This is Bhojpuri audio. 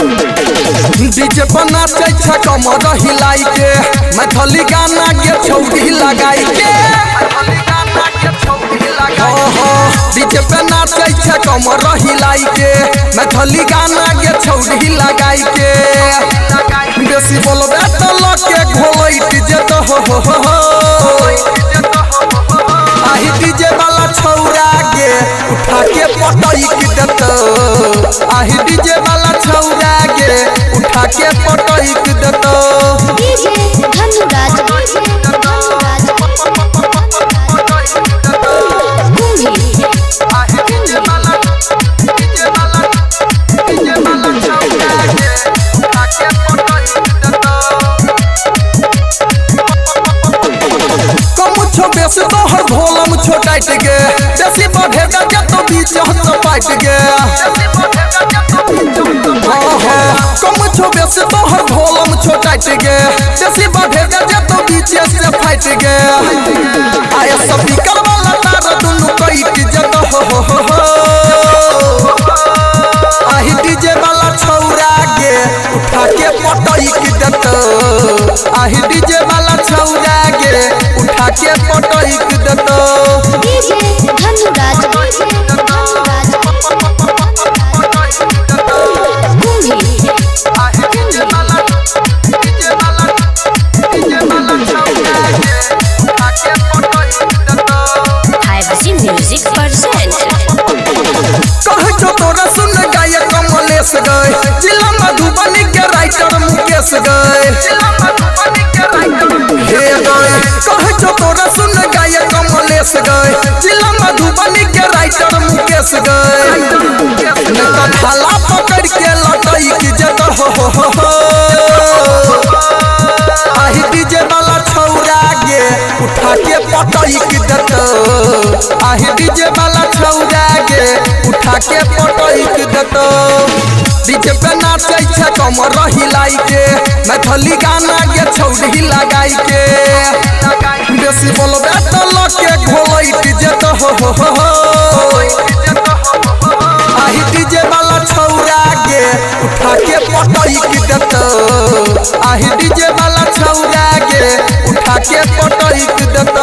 डीजे बना चाचा कमर हिलाई के मैथिली गाना के छौड़ी लगाई के डीजे बना चाचा कमर हिलाई के मैथिली गाना के छौड़ी लगाई के बेसी बोलबे त लके घोलैट जेत हो आही डीजे वाला छौरा गे उठा के पटैक देत आही डीजे वाला छौरा गे उठा के पटैक देत डीजे धनुराज बेसी तोहर भोलम छोटाट गे बेसी बढ़ेगा के तो बीच हत पाट गे कम छो बेसी तोहर भोलम छोटाट गे बेसी बढ़ेगा के तो बीच से फाट गे आया सब निकल वाला तार दुनु कइट जत हो आही डीजे वाला छौरा गे उठा के पटैक देत आही डीजे वाला छौरा गे उठा के पटैक देत डीजे धनुराज म्यूजिक परसेंट कहे जो तोरा सुन गायक कमलेश गए जिला मधुबनी के राइटर मुकेश गए कहे जो तोरा सुन गायक कमलेश गए जिला मधुबनी के राइटर मुकेश गए ढाला पकड़ के लटैक जत हो आही डीजे वाला छौरा गे उठा के पटैक देत आही डीजे वाला छौरा गे उठा के पटैक देत डीजे पे नाचै छै कमर हिलाई के मैथिली गाना के छौड़ी लगाई के बेसी बोलबे त लके घोलैट जेत हो आही डीजे वाला छौरा गे उठा के पटैक देत आही डीजे वाला छौरा गे उठा के पटैक देत।